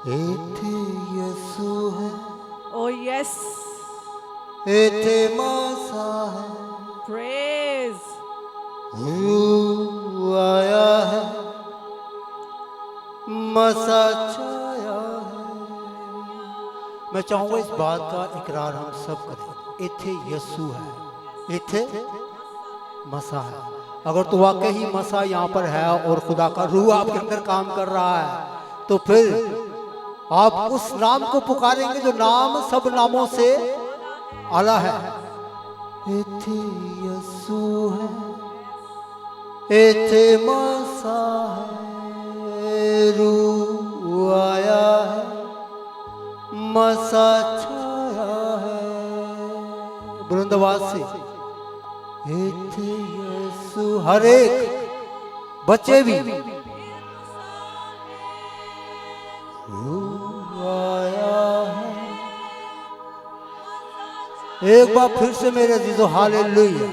एथे यसु है, Oh yes, एथे मसा है, praise. रूह आया है, मसा छाया है। मैं चाहूंगा इस बात का इकरार हम सब करें, एथे यसु है, एथे मसा है। अगर तो वाकई ही मसा यहाँ पर है और खुदा का रूह आपके अंदर काम कर रहा है, तो फिर आप उस नाम को पुकारेंगे जो नाम सब नामों से आला है। एथे यसु है, एथे मसा है, रूह आया है, मसा छाया है। बुलंदवाज से एथे यसु, हर एक बच्चे भी आया है। एक बार फिर से मेरे अजीजों हालेलुया।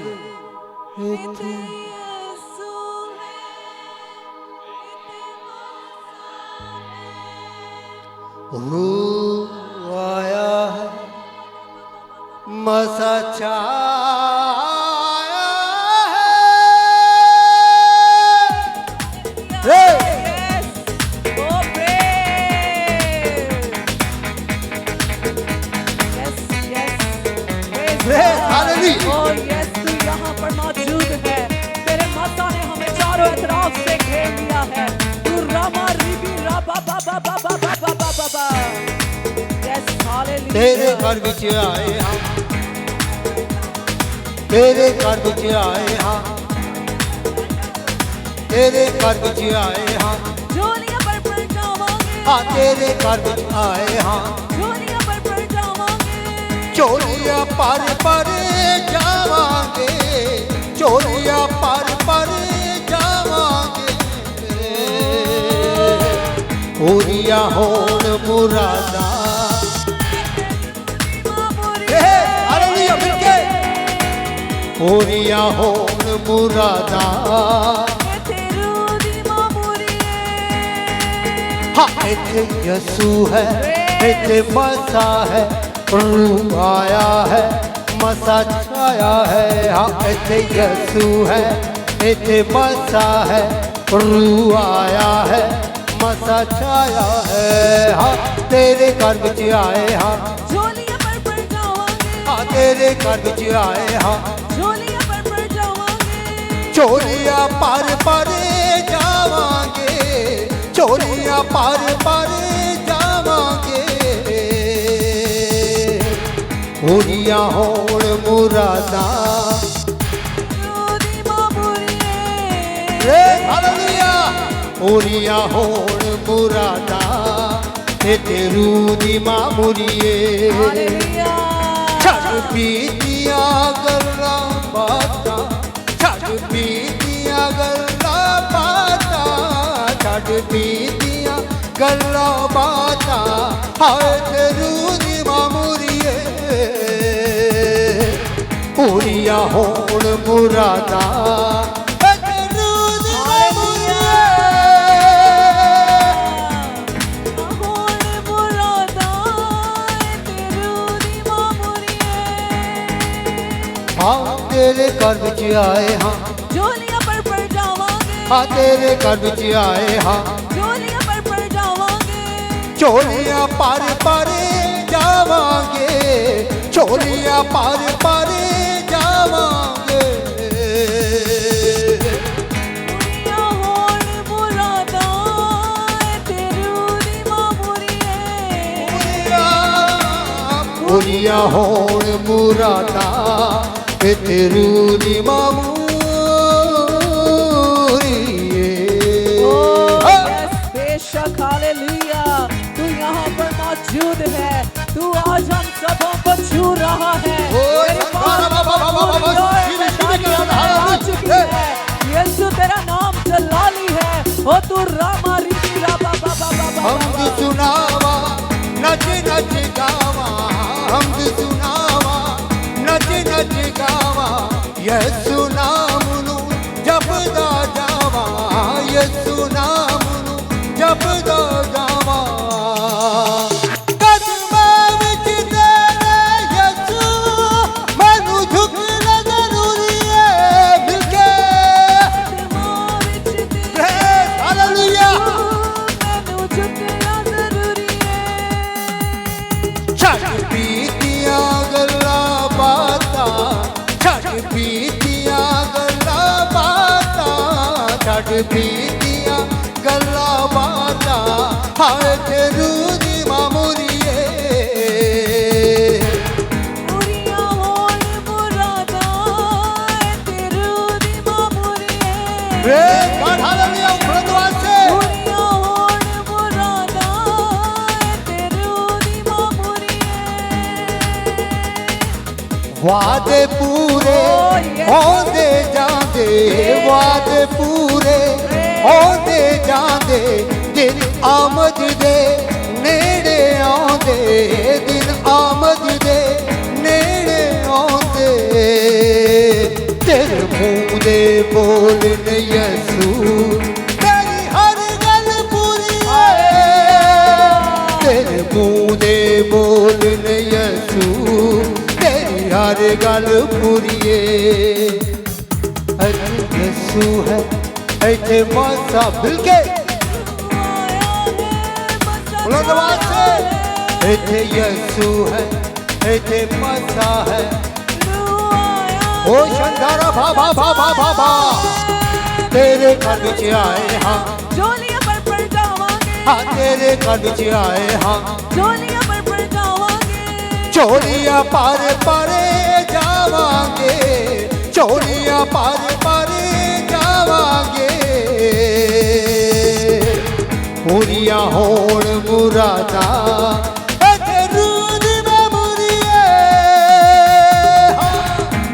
रूह आया है, मसा छाया है। Oh yes, तू यहाँ पर मौजूद है। तेरे मसा ने हमें चारों तरफ से घेर लिया है। तू रामा रिबी राबा बाबा बाबा बाबा बाबा। Yes, hallelujah. तेरे घर विच आए हम, तेरे घर विच आए हम, तेरे घर विच आए हम। झोलियां पर जावांगे। हाँ तेरे घर विच आए हम, झोलियां पर जावांगे। चोलियां पर जावांगे, चोलियां पर जावांगे। पूरिया होण मुरादा, हालेलुया फिर के। पूरिया होण मुरादा, हाँ एथे यसु है, एथे मसा है, रूह आया है, मसा छाया है। हाँ एथे यसु है, एथे मसा है, रूह आया है, मसा छाया है। हाँ तेरे घर विच आए हाँ, झोलियां पर जावांगे। हाँ तेरे घर विच आए हाँ, झोलियां पर जावांगे। चोलियां पर जावांगे, चोलियां पर जावांगे। पूरिया होण मुरादा, हालेलुया। पूरिया होण मुरादा, तेरू दी मामुरिए। छड़ पीतिया गल्लां बातां, छड़ पीतिया गल्लां बातां, छड़ पीतिया गल्लां बातां। हाय तेरू दी मामुरिए, पूरिया होण मुरादा। हाँ तेरे घर विच आए हाँ, झोलियां पर जावांगे। हाँ तेरे घर विच आए हाँ, झोलियां पर जावांगे। चोलियां पर जावांगे, चोलियां पर जावांगे। पूरिया होण मुरादा, तेरू दी मामुरिए। पूरिया होण मुरादा, तेरू दी मामुरिए। बेशक हालेलुया, तू यहाँ पर मौजूद है। तू आज हम सबों को छू रहा है। तेरी आ चुकी है। यीशु तेरा नाम जलाली है। ओ तू रामा रिबी राबा बाबा बाबा। हमद सुनावा, नच नच गावा, हमद सुनावा, नच नच गावा। यसु नाम नू जपदा जावा, यसु नाम नू जपदा जावा। छट पीतियां गल्लां बातां छट पीतियां गल्लां बातां छट पीतियां गल्लां बातां हाय तेरू दी मामूरीए पूरियां होण मुरादां तेरू दी मामूरीए प्रेज गॉड हालेलुया खुदावंद से पूरियां होण मुरादां तेरू दी मामूरीए वादे पूरे होंदे जांदे वादे पूरे होंदे जांदे दिन आमद दे नेड़े आंदे दिन आमद दे नेड़े आंदे तेरे मुंह दे बोलने यसू तेरी हर गल पूरी है तेरे मुंह दे बोलने यसू तेरी हर गल पूरी है यसू है ऐसे मसा बिलके बुलंद आवाज से ऐसे यसू है ऐसे मसा है ओ शंदारा बाबा बाबा बाबा तेरे घर विच आए हाँ झोलियां पर जावांगे हाँ तेरे घर विच आए हाँ झोलियां पर जावांगे चोलियां पार पारे जावांगे चोलियां पार पारे जावांगे पूरियां होण मुरादा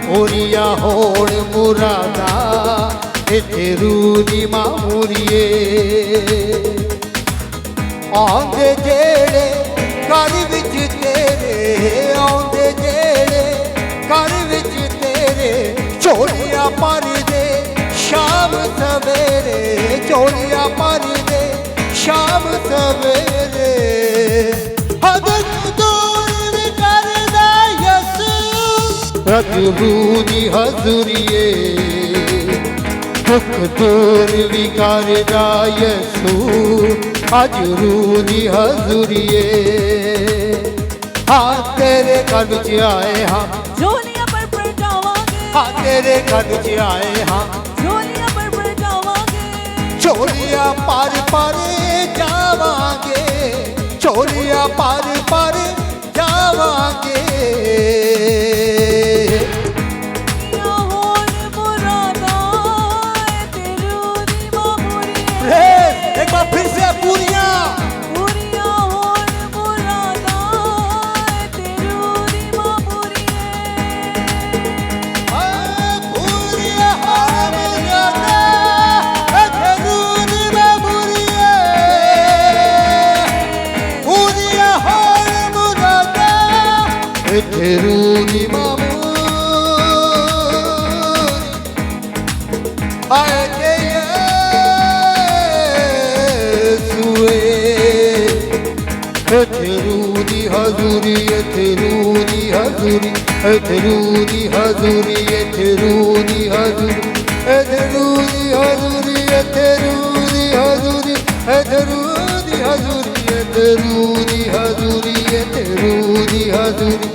पूरियां होण मुरादा तेरू दी मामूरीए आंदे जेड़े घर विच तेरे आंदे जेड़े घर विच तेरे चोलियां पारी दे शाम सवेरे चोलियां पारी दे शाम सवेरे हदक दूर भी करदा यसू रजू दी हजूरीए दुख दूर भी करदा यसू हजरू दी हजूरीए हाँ तेरे घर विच आए हाँ झोलियां पर जावांगे हाँ तेरे घर विच आए हाँ झोलियां पर जावांगे चोलियां पार पार जावांगे चोलियां पार पार जावांगे पूरियां होण मुरादां तेरू दी मामूरीए एक बार फिर से पूरियां पूरियां होण मुरादां तेरू दी मामूरीए पूरियां होण मुरादां तेरू दी मामूरीए पूरियां होण मुरादां तेरू दी मामूरी आए के यसुए तेरू दी हजूरी तेरू दी हजूरी तेरू दी हजूरी तेरू दी हजूरी तेरू दी हजूरी तेरू दी हजूरी तेरू दी हजूरी तेरू दी हजूरी तेरू दी हजूरी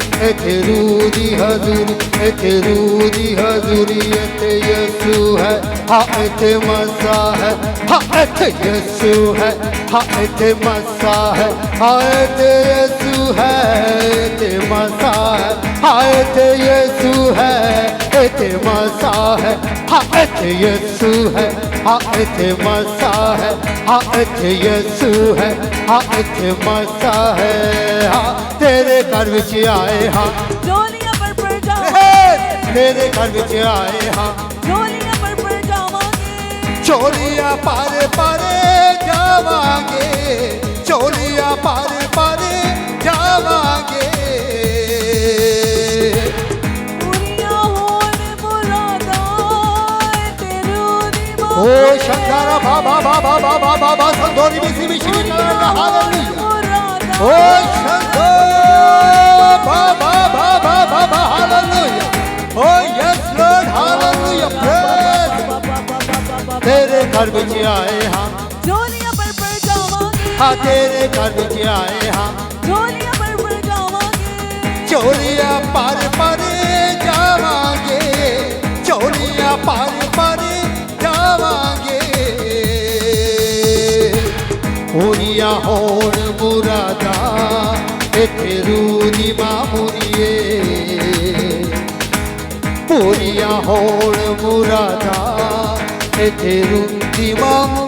तेरू दी हजूरी तेरू दी हजूरी ते यसू है हाँ ते मसा है हाँ ते यसू है हाँ ते मसा है हाँ ते यसू है ते मसा है हाँ ते यसू है ते मसा है हाँ ते यसू है हाँ ते मसा है हाँ ते यसू है हाँ ते मसा है हाँ तेरे घर विच आए हाँ झोलियां पर जावांगे तेरे घर विच आए हाँ झोलियां पर जावांगे चोलियां पार पारे जावांगे चोलियां पार पारे जावांगे पूरियां होण मुरादां तेरू दी ओ मामूरीए शंकरा बाबा बाबा बाबा बाबा संतोरी मिसी मिशी hallelujah oh Shankar Baba Baba Baba hallelujah oh yes lord hallelujah praise तेरे घर विच आए हाँ झोलियां पर जावांगे हाँ तेरे घर विच आए हाँ झोलियां पर जावांगे ਚੋਰੀਆਂ ਪਰ ਜਾਵਾਂਗੇ, ਚੋਰੀਆਂ ਪਰ ਜਾਵਾਂਗੇ। ਪੂਰੀਆਂ ਹੋਣ ਮੁਰਾਦਾਂ ਇੱਥੇ ਰੂਹ ਦੀ ਮਾਮੂਲੀਏ, ਪੂਰੀਆਂ ਹੋਣ ਮੁਰਾਦਾਂ ਇੱਥੇ ਰੂਹ ਦੀ ਮਾਮੂਲੀਏ।